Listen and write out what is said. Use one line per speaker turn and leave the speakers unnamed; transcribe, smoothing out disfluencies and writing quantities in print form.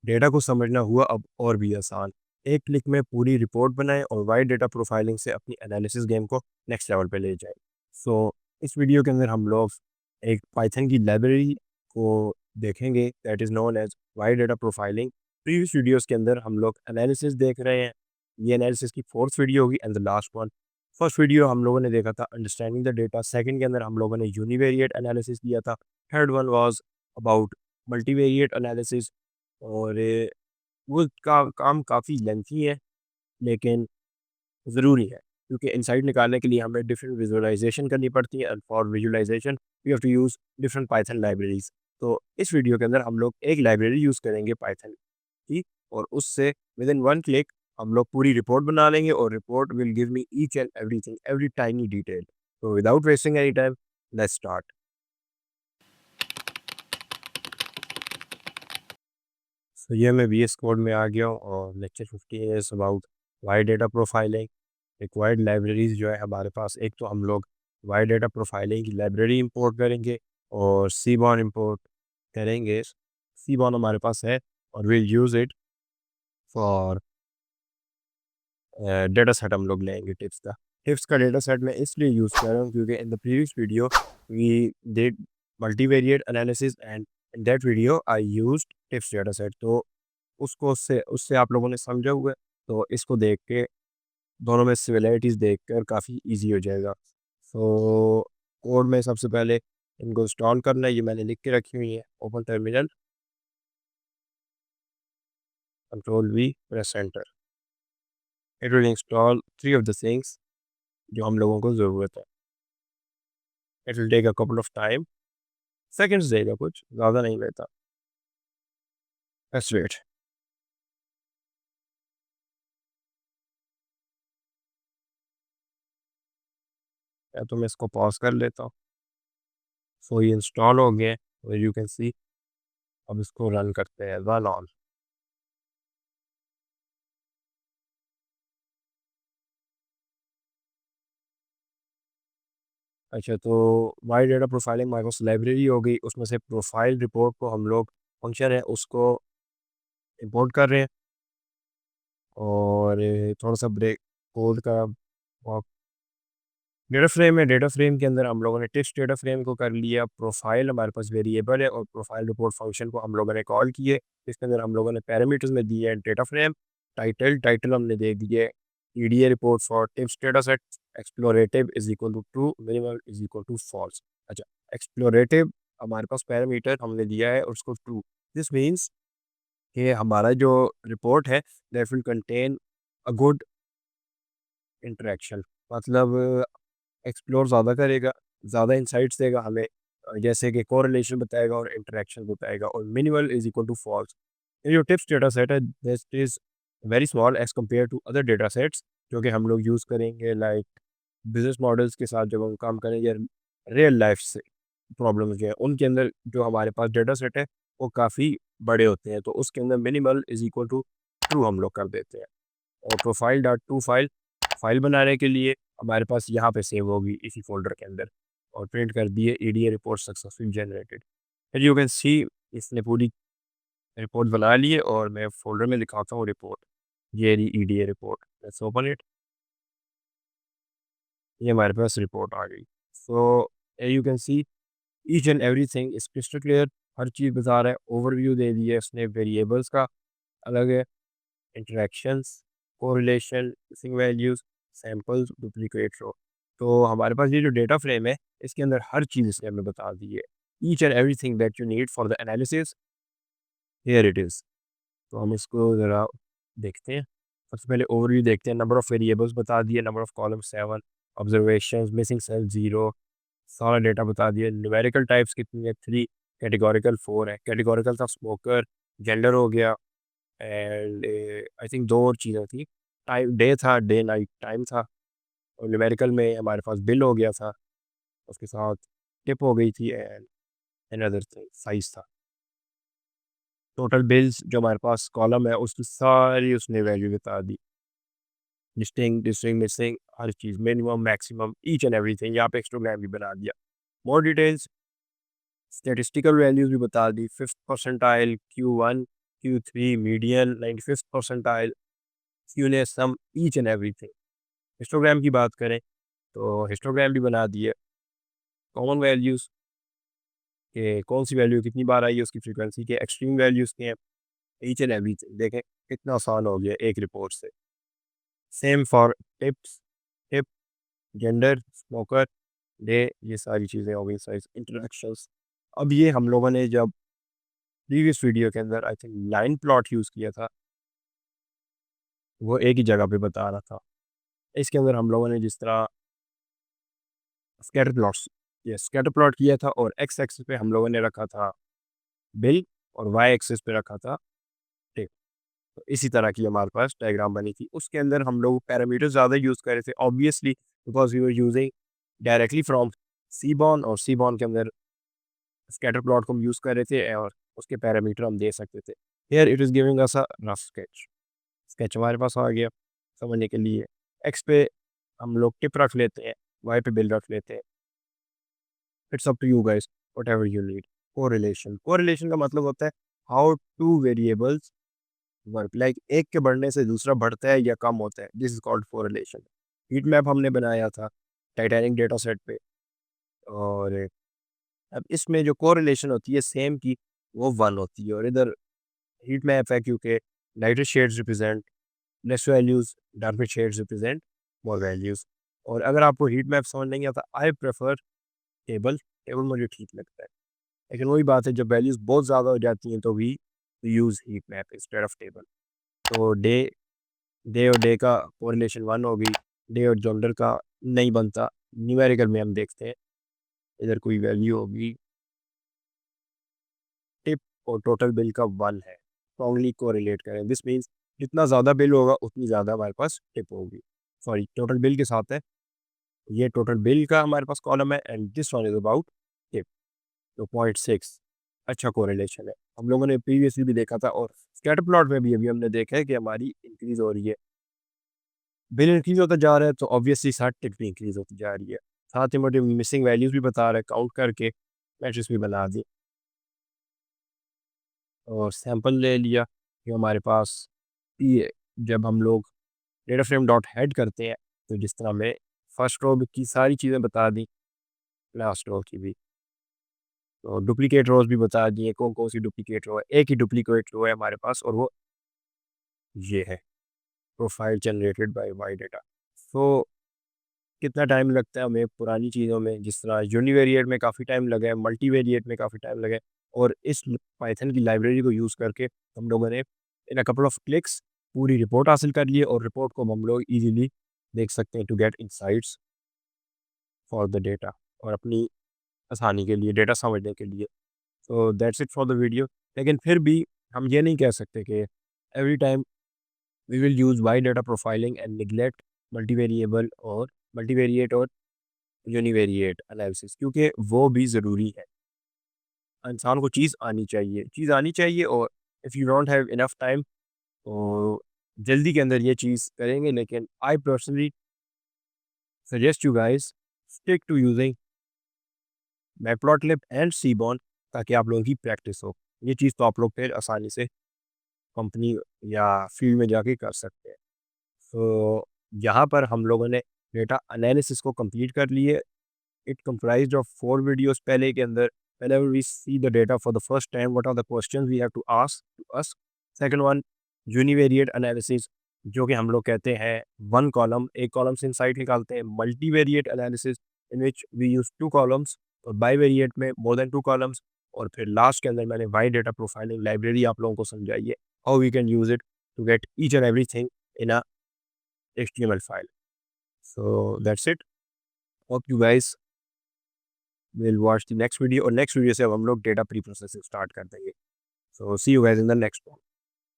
Data को समझना हुआ अब और भी आसान। एक क्लिक में पूरी रिपोर्ट बनाएं और वाइड डेटा प्रोफाइलिंग से अपनी एनालिसिस गेम को नेक्स्ट लेवल पे ले जाएं। सो इस वीडियो के अंदर हम लोग एक पाइथन की लाइब्रेरी को देखेंगे that is known as Y data profiling. Previous videos के अंदर हम लोग एनालिसिस देख रहे हैं। ये एनालिसिस की फोर्थ वीडियो होगी and the last one. First video हम लोगों ने देखा था अंडरस्टैंडिंग द डेटा, सेकंड के अंदर हम लोगों ने यूनिवेरिएट एनालिसिस दिया था, third one was about multivariate analysis. और वो काम काफ़ी लेंथी है लेकिन ज़रूरी है, क्योंकि इनसाइट निकालने के लिए हमें डिफरेंट विजुअलाइजेशन करनी पड़ती है and for visualisation we have to use different Python libraries. तो इस वीडियो के अंदर हम लोग एक लाइब्रेरी यूज़ करेंगे पाइथन की, और उससे विद इन वन क्लिक हम लोग पूरी रिपोर्ट बना लेंगे और report will give me each and everything, every tiny detail. तो without wasting any time, let's start. तो ये मैं वी एस कोड में आ गया हूँ और lecture 15 is about wide data profiling. Required libraries जो है हमारे पास, एक तो हम लोग वाइड डेटा प्रोफाइलिंग की लाइब्रेरी इंपोर्ट करेंगे और सीबॉन इंपोर्ट करेंगे। सीबॉन हमारे पास है और will use it for data set हम लोग लेंगे टिप्स का। टिप्स का डेटा सेट मैं इसलिए यूज़ कर रहा हूँ क्योंकि in the previous video we did multivariate analysis and in that video I used tips data set. तो उसको उससे उससे आप लोगों ने समझा हुआ है, तो इसको देख के दोनों में सिमिलरिटीज़ देख कर काफ़ी ईजी हो जाएगा। सो कोड में सबसे पहले इनको इंस्टॉल करना है, ये मैंने लिख के रखी हुई है। Open terminal, control V, press enter. It will install three of the things जो हम लोगों को ज़रूरत है। It will take a couple of time, seconds देगा, कुछ ज़्यादा नहीं लेता। Let's wait. या तो मैं इसको पॉज कर लेता हूँ। सो ये इंस्टॉल हो गया और यू कैन सी, अब इसको रन करते हैं, रन ऑन। अच्छा, तो वाई डेटा प्रोफाइलिंग हमारे पास लाइब्रेरी हो गई, उसमें से प्रोफाइल रिपोर्ट को हम लोग फंक्शन है उसको इंपोर्ट कर रहे हैं। और थोड़ा सा ब्रेक कोड का डेटा फ्रेम है। डेटा फ्रेम के अंदर हम लोगों ने टेक्स्ट डेटा फ्रेम को कर लिया। प्रोफाइल हमारे पास वेरिएबल है और प्रोफाइल रिपोर्ट फंक्शन को हम लोगों ने कॉल किए। इसके अंदर हम लोगों ने पैरामीटर्स में दिए हैं डेटा फ्रेम। टाइटल टाइटल हमने दे दिए EDA report for tips data set. Explorative is equal to true, minimal is equal to false. अच्छा, एक्सप्लोरेटिव हमारे पास पैरामीटर हमने दिया है और उसको ट्रू। दिस मीन्स कि हमारा जो रिपोर्ट है that will contain a good interaction, मतलब एक्सप्लोर ज़्यादा करेगा, ज़्यादा इंसाइट्स देगा हमें, जैसे कि कोरिलेशन बताएगा और इंटरेक्शन बताएगा। और minimal is equal to false. ये जो टिप्स डेटा सेट है this is very small as compare to other data sets जो कि हम लोग यूज़ करेंगे, लाइक बिजनेस मॉडल्स के साथ जब हम काम करेंगे, रियल लाइफ से प्रॉब्लम जो है उनके अंदर जो हमारे पास डेटा सेट है वो काफ़ी बड़े होते हैं, तो उसके अंदर minimal is equal to true हम लोग कर देते हैं। और profile dot to file, file बनाने के लिए हमारे पास यहाँ पे सेव होगी इसी फोल्डर के अंदर। और प्रिंट कर दिए ईडीए रिपोर्ट सक्सेसफुल जनरेटेड। फिर यू कैन सी इसने पूरी रिपोर्ट बना ली है और मैं फोल्डर में दिखाता हूँ रिपोर्ट। ये रही EDA report, let's open it. ये हमारे पास रिपोर्ट आ गई। So you can see each and everything is crystal clear. हर चीज़ बता रहा है, ओवरव्यू दे दिया है उसने, वेरिएबल्स का अलग है, interactions, correlation, missing values, samples, duplicate row. तो हमारे पास ये जो डेटा फ्रेम है इसके अंदर हर चीज़ इसने हमें बता दी है। Each and everything that you need for the analysis, here it is. तो हम इसको ज़रा देखते हैं। सबसे पहले ओवरव्यू देखते हैं। नंबर ऑफ़ वेरिएबल्स बता दिए, number of column 7, observations, missing cell 0, सारा डेटा बता दिया। न्यूमेरिकल टाइप्स कितनी है, 3, कैटेगोरिकल 4 है। कैटेगोरिकल था स्मोकर, जेंडर हो गया, एंड आई थिंक दो और चीज़ें थी। टाइम डे था, डे नाइट टाइम था। और न्यूमेरिकल में हमारे पास बिल हो गया था, उसके साथ टिप हो गई थी, एंड अनदर थिंग साइज़ था। टोटल बिल्स जो हमारे पास कॉलम है उसकी सारी उसने वैल्यू बता दी। डिस्टिंग डिस्टिंग मिसिंग हर चीज़, minimum maximum each and everything. यहाँ पे हिस्टोग्राम भी बना दिया। मोर डिटेल्स, स्टैटिस्टिकल वैल्यूज़ भी बता दी। Fifth percentile, Q1, Q3 median 95th percentile, क्यूने sum each and everything. Histogram की बात करें तो हिस्टोग्राम भी बना दिए, कॉमन वैल्यूज़ कि कौन सी वैल्यू कितनी बार आई है, उसकी फ्रीक्वेंसी के एक्सट्रीम वैल्यूज़ के हैं, ईच एंड एवरीथिंग। देखें कितना आसान हो गया एक रिपोर्ट से। Same for tips, tip, gender, smoker, day, ये सारी चीज़ें हो गई, साइज, इंटरेक्शंस। अब ये हम लोगों ने जब प्रीवियस वीडियो के अंदर I think line plot use किया था, वो एक ही जगह पे बता रहा था। इसके अंदर हम लोगों ने जिस तरह स्कैटर प्लॉट्स, ये स्कैटर प्लॉट किया था और एक्स एक्सिस पे हम लोगों ने रखा था बिल और वाई एक्सिस पे रखा था टिप। तो इसी तरह की हमारे पास डायग्राम बनी थी। उसके अंदर हम लोग पैरामीटर ज़्यादा यूज़ कर रहे थे obviously, because we were using directly from Seaborn, और सीबॉर्न के अंदर स्कैटर प्लॉट को हम यूज़ कर रहे थे और उसके पैरामीटर हम दे सकते थे। Here it is giving us a rough sketch. Sketch हमारे पास आ गया समझने के लिए। एक्स पे हम लोग टिप रख लेते हैं, वाई पे बिल रख लेते हैं। It's up to you guys, whatever you need. Correlation, correlation का मतलब होता है how two variables work, like एक के बढ़ने से दूसरा बढ़ता है या कम होता है, this is called correlation. Heat map हमने बनाया था टाइटैनिक डेटा सेट पे, और अब इसमें जो कोरिलेशन होती है सेम की वो 1 होती है, और इधर हीट मैप है क्योंकि lighter shades represent less values, darker shades represent more values. और अगर आपको हीट मैप समझ नहीं आता, आई प्रेफर टेबल, टेबल मुझे ठीक लगता है। लेकिन वही बात है, जब वैल्यूज बहुत ज़्यादा हो जाती हैं तो we use heat map instead of table. तो डे, डे और डे का कोरिलेशन 1 होगी, डे और जेंडर का नहीं बनता। न्यूमेरिकल में हम देखते हैं इधर कोई वैल्यू होगी, टिप और टोटल बिल का 1 है, स्ट्रॉन्गली कोरिलेट करें। दिस मीन्स जितना ज़्यादा बिल होगा उतनी ज़्यादा हमारे पास टिप होगी। सॉरी, टोटल बिल के साथ है, ये टोटल बिल का हमारे पास कॉलम है, and this one is about tip. तो 0.6 अच्छा कोरिलेशन है। हम लोगों ने प्रीवियसली भी देखा था, और स्कैटर प्लॉट में भी अभी हमने देखा है कि हमारी इंक्रीज हो रही है, बिल इंक्रीज होता जा रहा है, तो ऑब्वियसली साथ टिप भी इंक्रीज होती जा रही है। साथ ही मुझे मिसिंग वैल्यूज भी बता रहा है, काउंट करके मैट्रिक्स भी बना दी, और सैंपल ले लिया कि हमारे पास ये जब हम लोग डेटा फ्रेम डॉट हेड करते हैं, तो जिस तरह हमें फर्स्ट रो की सारी चीज़ें बता दी, लास्ट रो की भी, तो डुप्लीकेट रोज भी बता दिए कौन कौन सी डुप्लीकेट रो है। एक ही डुप्लीकेट रो है हमारे पास, और वो ये है, profile generated by Y data. So कितना टाइम लगता है हमें पुरानी चीज़ों में, जिस तरह यूनिवेरिएट में काफ़ी टाइम लगा है, मल्टीवेरिएट में काफ़ी टाइम लगा है, और इस पाइथन की लाइब्रेरी को यूज़ करके हम लोगों ने इन अ कपल ऑफ क्लिक्स पूरी रिपोर्ट हासिल कर ली है, और रिपोर्ट को हम लोग इजीली देख सकते हैं to get insights for the data, और अपनी आसानी के लिए डेटा समझने के लिए। So that's it for the video. लेकिन फिर भी हम ये नहीं कह सकते कि every time we will use Y data profiling and neglect multivariable और मल्टीवेरिएट और यूनिवेरिएट एनालिसिस, क्योंकि वो भी ज़रूरी है। इंसान को चीज़ आनी चाहिए, और if you don't have enough time तो जल्दी के अंदर ये चीज़ करेंगे। लेकिन I personally suggest you guys stick to using matplotlib and seaborn, ताकि आप लोगों की प्रैक्टिस हो। ये चीज़ तो आप लोग फिर आसानी से कंपनी या फील्ड में जाके कर सकते हैं। तो यहाँ पर हम लोगों ने डेटा एनालिसिस को कंप्लीट कर लिए। It comprised of 4 videos। पहले के अंदर whenever we see the data for the first time, what are the questions we have to ask to us। Second one, univariate analysis, जो कि हम लोग कहते हैं वन कॉलम, एक कॉलम से इंसाइट निकालते हैं। Multivariate analysis in which we use 2 columns, और बाईवेरिएट में मोर देन 2 कॉलम्स। और फिर लास्ट के अंदर मैंने वाई डेटा प्रोफाइलिंग लाइब्रेरी आप लोगों को समझाई है, how we can use it to get each and everything in a HTML file. So that's it. Hope you guys we'll watch the next video, और नेक्स्ट वीडियो से अब हम लोग डेटा प्री प्रोसेसिंग स्टार्ट कर देंगे। So see you guys in the next one।